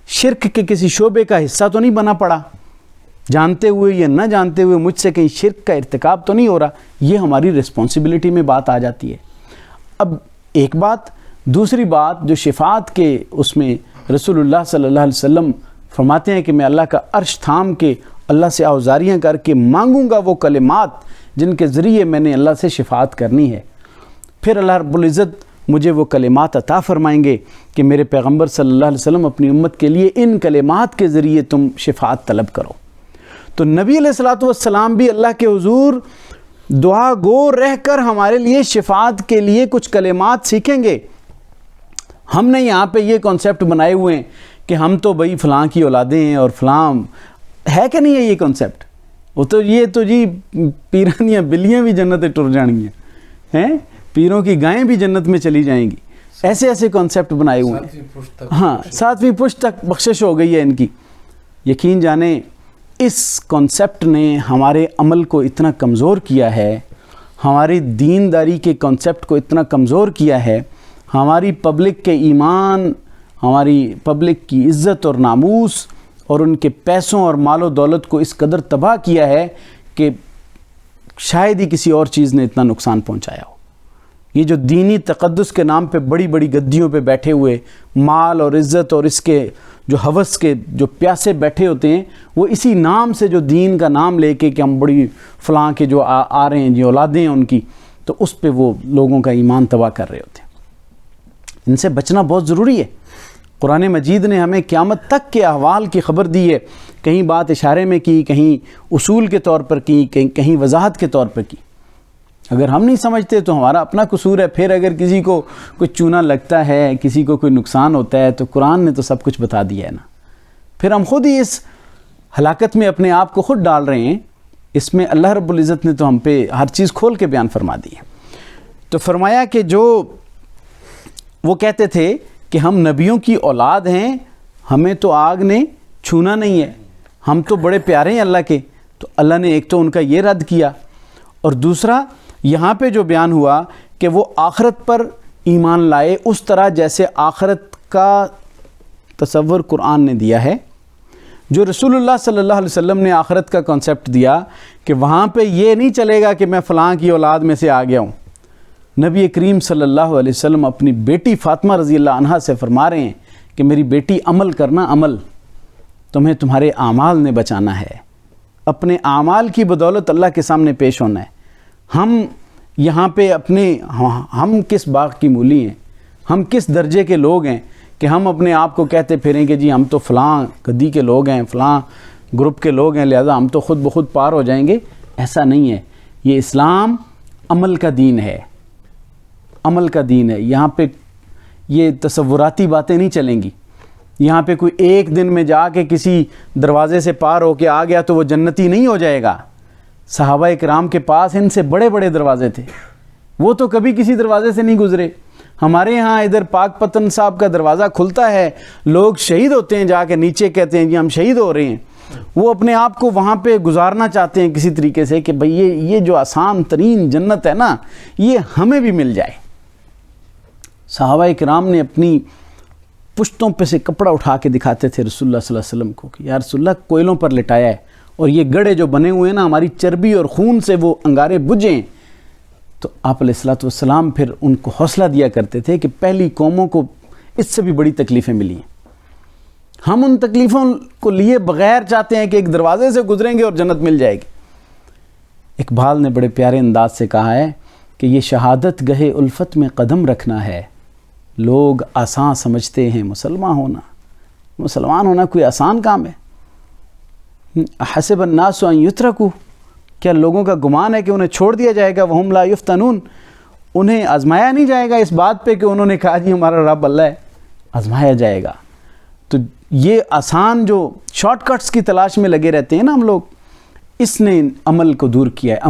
شرک کے کسی شعبے کا حصہ تو نہیں بنا پڑا، جانتے ہوئے یا نہ جانتے ہوئے مجھ سے کہیں شرک کا ارتکاب تو نہیں ہو رہا. یہ ہماری رسپانسبلٹی میں بات آ جاتی ہے. اب ایک بات. دوسری بات جو شفاعت کے اس میں رسول اللہ صلی اللہ علیہ وسلم فرماتے ہیں کہ میں اللہ کا عرش تھام کے اللہ سے آوزاریاں کر کے مانگوں گا وہ کلمات جن کے ذریعے میں نے اللہ سے شفاعت کرنی ہے، پھر اللہ رب العزت مجھے وہ کلمات عطا فرمائیں گے کہ میرے پیغمبر صلی اللہ علیہ وسلم اپنی امت کے لیے ان کلمات کے ذریعے تم شفاعت طلب کرو. تو نبی علیہ الصلوۃ والسلام بھی اللہ کے حضور دعا گو رہ کر ہمارے لیے شفاعت کے لیے کچھ کلمات سیکھیں گے. ہم نے یہاں پہ یہ کانسیپٹ بنائے ہوئے ہیں کہ ہم تو بھائی فلاں کی اولادیں ہیں اور فلاں ہے کہ نہیں ہے یہ کانسیپٹ. وہ تو یہ تو جی پیرانیاں بلیاں بھی جنت ٹر جانی ہیں، پیروں کی گائیں بھی جنت میں چلی جائیں گی، ایسے ایسے کانسیپٹ بنائے ہوئے ہیں. ہاں، 7ویں پشت تک بخشش ہو گئی ہے ان کی. یقین جانیں اس کانسیپٹ نے ہمارے عمل کو اتنا کمزور کیا ہے، ہماری دینداری کے کانسیپٹ کو اتنا کمزور کیا ہے، ہماری پبلک کے ایمان، ہماری پبلک کی عزت اور ناموس اور ان کے پیسوں اور مال و دولت کو اس قدر تباہ کیا ہے کہ شاید ہی کسی اور چیز نے اتنا نقصان پہنچایا ہو. یہ جو دینی تقدس کے نام پہ بڑی بڑی گدیوں پہ بیٹھے ہوئے مال اور عزت اور اس کے جو ہوس کے جو پیاسے بیٹھے ہوتے ہیں، وہ اسی نام سے جو دین کا نام لے کے کہ ہم بڑی فلاں کے جو آ رہے ہیں، جو اولادیں ہیں ان کی، تو اس پہ وہ لوگوں کا ایمان تباہ کر رہے ہوتے ہیں. ان سے بچنا بہت ضروری ہے. قرآن مجید نے ہمیں قیامت تک کے احوال کی خبر دی ہے، کہیں بات اشارے میں کی، کہیں اصول کے طور پر کی، کہیں وضاحت کے طور پر کی. اگر ہم نہیں سمجھتے تو ہمارا اپنا قصور ہے. پھر اگر کسی کو کوئی چونا لگتا ہے، کسی کو کوئی نقصان ہوتا ہے، تو قرآن نے تو سب کچھ بتا دیا ہے نا. پھر ہم خود ہی اس ہلاکت میں اپنے آپ کو خود ڈال رہے ہیں. اس میں اللہ رب العزت نے تو ہم پہ ہر چیز کھول کے بیان فرما دی ہے. تو فرمایا کہ جو وہ کہتے تھے کہ ہم نبیوں کی اولاد ہیں، ہمیں تو آگ نے چھونا نہیں ہے، ہم تو بڑے پیارے ہیں اللہ کے. تو اللہ نے ایک تو ان کا یہ رد کیا، اور دوسرا یہاں پہ جو بیان ہوا کہ وہ آخرت پر ایمان لائے اس طرح جیسے آخرت کا تصور قرآن نے دیا ہے. جو رسول اللہ صلی اللہ علیہ وسلم نے آخرت کا کانسیپٹ دیا کہ وہاں پہ یہ نہیں چلے گا کہ میں فلاں کی اولاد میں سے آ گیا ہوں. نبی کریم صلی اللہ علیہ وسلم اپنی بیٹی فاطمہ رضی اللہ عنہا سے فرما رہے ہیں کہ میری بیٹی عمل کرنا، عمل تمہیں تمہارے اعمال نے بچانا ہے، اپنے اعمال کی بدولت اللہ کے سامنے پیش ہونا ہے. ہم یہاں پہ ہم کس باغ کی مولی ہیں، ہم کس درجے کے لوگ ہیں کہ ہم اپنے آپ کو کہتے پھریں کہ جی ہم تو فلاں گدی کے لوگ ہیں، فلاں گروپ کے لوگ ہیں، لہذا ہم تو خود بخود پار ہو جائیں گے. ایسا نہیں ہے. یہ اسلام عمل کا دین ہے، عمل کا دین ہے. یہاں پہ یہ تصوراتی باتیں نہیں چلیں گی. یہاں پہ کوئی ایک دن میں جا کے کسی دروازے سے پار ہو کے آ گیا تو وہ جنتی نہیں ہو جائے گا. صحابہ اکرام کے پاس ان سے بڑے بڑے دروازے تھے، وہ تو کبھی کسی دروازے سے نہیں گزرے. ہمارے ہاں ادھر پاک پتن صاحب کا دروازہ کھلتا ہے، لوگ شہید ہوتے ہیں، جا کے نیچے کہتے ہیں جی ہم شہید ہو رہے ہیں. وہ اپنے آپ کو وہاں پہ گزارنا چاہتے ہیں کسی طریقے سے کہ بھئی یہ جو آسان ترین جنت ہے نا، یہ ہمیں بھی مل جائے. صحابہ اکرام نے اپنی پشتوں پہ سے کپڑا اٹھا کے دکھاتے تھے رسول اللہ صلی اللہ علیہ وسلم کو کہ یا رسول اللہ کوئلوں پر لٹایا ہے، اور یہ گڑھے جو بنے ہوئے ہیں نا، ہماری چربی اور خون سے وہ انگارے بجھیں. تو آپ علیہ الصلوۃ والسلام پھر ان کو حوصلہ دیا کرتے تھے کہ پہلی قوموں کو اس سے بھی بڑی تکلیفیں ملی ہیں، ہم ان تکلیفوں کو لیے بغیر چاہتے ہیں کہ ایک دروازے سے گزریں گے اور جنت مل جائے گی. اقبال نے بڑے پیارے انداز سے کہا ہے کہ یہ شہادت گہے الفت میں قدم رکھنا ہے، لوگ آسان سمجھتے ہیں مسلمان ہونا کوئی آسان کام ہے. حسب الناس ان یترکوا، کیا لوگوں کا گمان ہے کہ انہیں چھوڑ دیا جائے گا؟ وہم لا یفتنون، انہیں آزمایا نہیں جائے گا اس بات پہ کہ انہوں نے کہا جی ہمارا رب اللہ ہے. آزمایا جائے گا. تو یہ آسان جو شارٹ کٹس کی تلاش میں لگے رہتے ہیں نا ہم لوگ، اس نے عمل کو دور کیا ہے.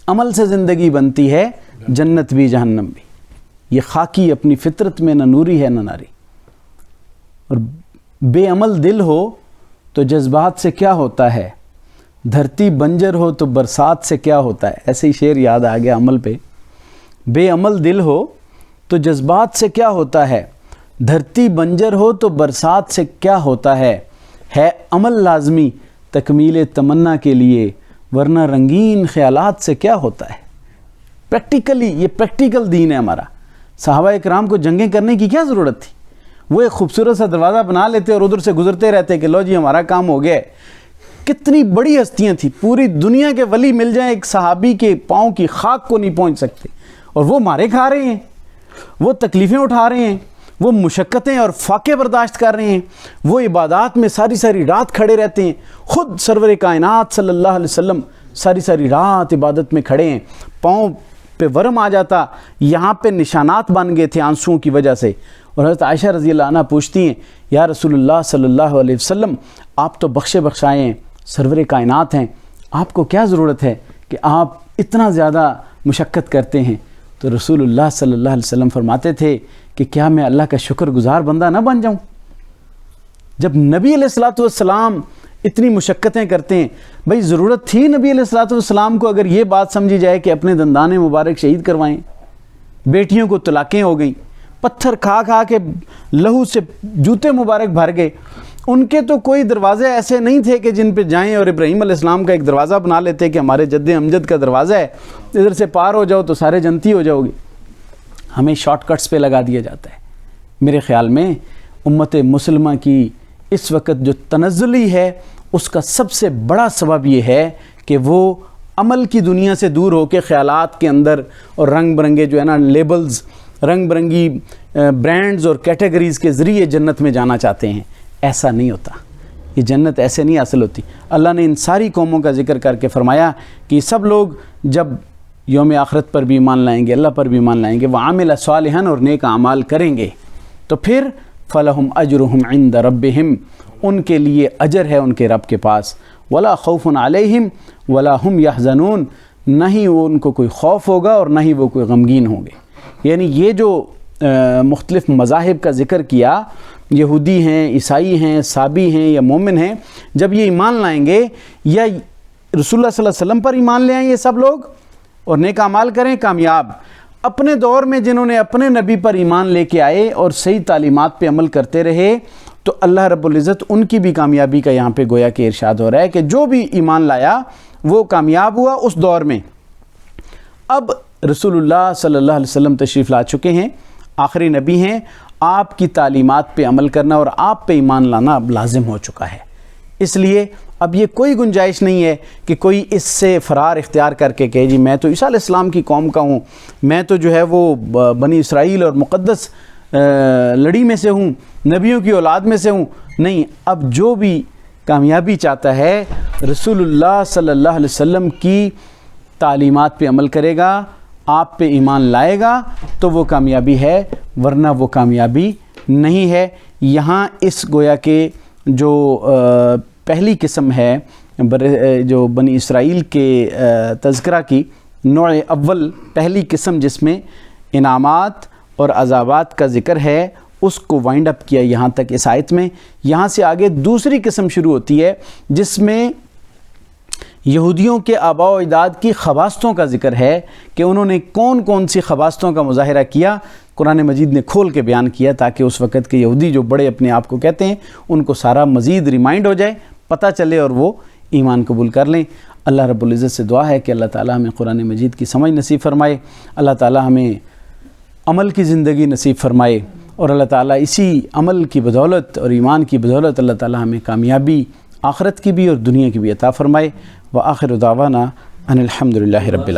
عمل سے زندگی بنتی ہے، جنت بھی جہنم بھی. یہ خاکی اپنی فطرت میں نہ نوری ہے نہ ناری. اور بے عمل دل ہو تو جذبات سے کیا ہوتا ہے، دھرتی بنجر ہو تو برسات سے کیا ہوتا ہے. ایسے ہی شعر یاد آ گیا عمل پہ. بے عمل دل ہو تو جذبات سے کیا ہوتا ہے، دھرتی بنجر ہو تو برسات سے کیا ہوتا ہے عمل لازمی تکمیل تمنا کے لیے، ورنہ رنگین خیالات سے کیا ہوتا ہے. پریکٹیکلی، یہ پریکٹیکل دین ہے ہمارا. صحابہ اکرام کو جنگیں کرنے کی کیا ضرورت تھی؟ وہ ایک خوبصورت سا دروازہ بنا لیتے اور ادھر سے گزرتے رہتے کہ لو جی ہمارا کام ہو گیا ہے. کتنی بڑی ہستیاں تھیں، پوری دنیا کے ولی مل جائیں، ایک صحابی کے پاؤں کی خاک کو نہیں پہنچ سکتے، اور وہ مارے کھا رہے ہیں، وہ تکلیفیں اٹھا رہے ہیں، وہ مشقتیں اور فاقے برداشت کر رہے ہیں، وہ عبادات میں ساری ساری رات کھڑے رہتے ہیں. خود سرور کائنات صلی اللہ علیہ وسلم ساری ساری رات عبادت میں کھڑے ہیں. پاؤں پہ ورم آ جاتا، یہاں پہ نشانات بن گئے تھے آنسوؤں کی وجہ سے. اور حضرت عائشہ رضی اللہ عنہ پوچھتی ہیں یا رسول اللہ صلی اللہ علیہ وسلم، آپ تو بخشے بخشائے ہیں، سرور کائنات ہیں، آپ کو کیا ضرورت ہے کہ آپ اتنا زیادہ مشقت کرتے ہیں؟ تو رسول اللہ صلی اللہ علیہ وسلم فرماتے تھے کہ کیا میں اللہ کا شکر گزار بندہ نہ بن جاؤں؟ جب نبی علیہ الصلوۃ والسلام اتنی مشقتیں کرتے ہیں، بھئی ضرورت تھی نبی علیہ الصلوۃ والسلام کو اگر یہ بات سمجھی جائے کہ اپنے دندان مبارک شہید کروائیں، بیٹیوں کو طلاقیں ہو گئیں، پتھر کھا کھا کے لہو سے جوتے مبارک بھر گئے. ان کے تو کوئی دروازے ایسے نہیں تھے کہ جن پہ جائیں اور ابراہیم علیہ السلام کا ایک دروازہ بنا لیتے کہ ہمارے جد امجد کا دروازہ ہے، ادھر سے پار ہو جاؤ تو سارے جنتی ہو جاؤ گے. ہمیں شارٹ کٹس پہ لگا دیا جاتا ہے. میرے خیال میں امت مسلمہ کی اس وقت جو تنزلی ہے، اس کا سب سے بڑا سبب یہ ہے کہ وہ عمل کی دنیا سے دور ہو کے خیالات کے اندر اور رنگ برنگے جو ہے نا لیبلز، رنگ برنگی برانڈز اور کیٹیگریز کے ذریعے جنت میں جانا چاہتے ہیں. ایسا نہیں ہوتا، یہ جنت ایسے نہیں حاصل ہوتی. اللہ نے ان ساری قوموں کا ذکر کر کے فرمایا کہ سب لوگ جب یوم آخرت پر بھی ایمان لائیں گے، اللہ پر بھی ایمان لائیں گے، وعامل صالحاً اور نیک اعمال کریں گے، تو پھر فلہم اجرہم عند ربہم، ان کے لیے اجر ہے ان کے رب کے پاس. ولا خوف علیہم ولا ہم یحزنون، نہ ہی ان کو کوئی خوف ہوگا اور نہ ہی وہ کوئی غمگین ہوں گے. یعنی یہ جو مختلف مذاہب کا ذکر کیا، یہودی ہیں، عیسائی ہیں، صابی ہیں یا مومن ہیں، جب یہ ایمان لائیں گے یا رسول اللہ صلی اللہ علیہ وسلم پر ایمان لے آئیں یہ سب لوگ اور نیک اعمال کریں، کامیاب. اپنے دور میں جنہوں نے اپنے نبی پر ایمان لے کے آئے اور صحیح تعلیمات پہ عمل کرتے رہے، تو اللہ رب العزت ان کی بھی کامیابی کا یہاں پہ گویا کہ ارشاد ہو رہا ہے کہ جو بھی ایمان لایا وہ کامیاب ہوا اس دور میں. اب رسول اللہ صلی اللہ علیہ وسلم تشریف لا چکے ہیں، آخری نبی ہیں، آپ کی تعلیمات پہ عمل کرنا اور آپ پہ ایمان لانا اب لازم ہو چکا ہے. اس لیے اب یہ کوئی گنجائش نہیں ہے کہ کوئی اس سے فرار اختیار کر کے کہے جی میں تو عیسیٰ علیہ السلام کی قوم کا ہوں، میں تو جو ہے وہ بنی اسرائیل اور مقدس لڑی میں سے ہوں، نبیوں کی اولاد میں سے ہوں. نہیں، اب جو بھی کامیابی چاہتا ہے رسول اللہ صلی اللہ علیہ وسلم کی تعلیمات پہ عمل کرے گا، آپ پہ ایمان لائے گا تو وہ کامیابی ہے، ورنہ وہ کامیابی نہیں ہے. یہاں اس گویا کہ جو پہلی قسم ہے جو بنی اسرائیل کے تذکرہ کی نوع اول پہلی قسم جس میں انعامات اور عذابات کا ذکر ہے، اس کو وائنڈ اپ کیا یہاں تک اس آیت میں. یہاں سے آگے دوسری قسم شروع ہوتی ہے جس میں یہودیوں کے آباء و اجداد کی خباستوں کا ذکر ہے کہ انہوں نے کون کون سی خباستوں کا مظاہرہ کیا. قرآن مجید نے کھول کے بیان کیا تاکہ اس وقت کے یہودی جو بڑے اپنے آپ کو کہتے ہیں ان کو سارا مزید ریمائنڈ ہو جائے، پتہ چلے اور وہ ایمان قبول کر لیں. اللہ رب العزت سے دعا ہے کہ اللہ تعالیٰ ہمیں قرآن مجید کی سمجھ نصیب فرمائے، اللہ تعالیٰ ہمیں عمل کی زندگی نصیب فرمائے، اور اللہ تعالیٰ اسی عمل کی بدولت اور ایمان کی بدولت اللہ تعالیٰ ہمیں کامیابی آخرت کی بھی اور دنیا کی بھی عطا فرمائے. وآخر دعوانا ان الحمد للہ رب العالمین.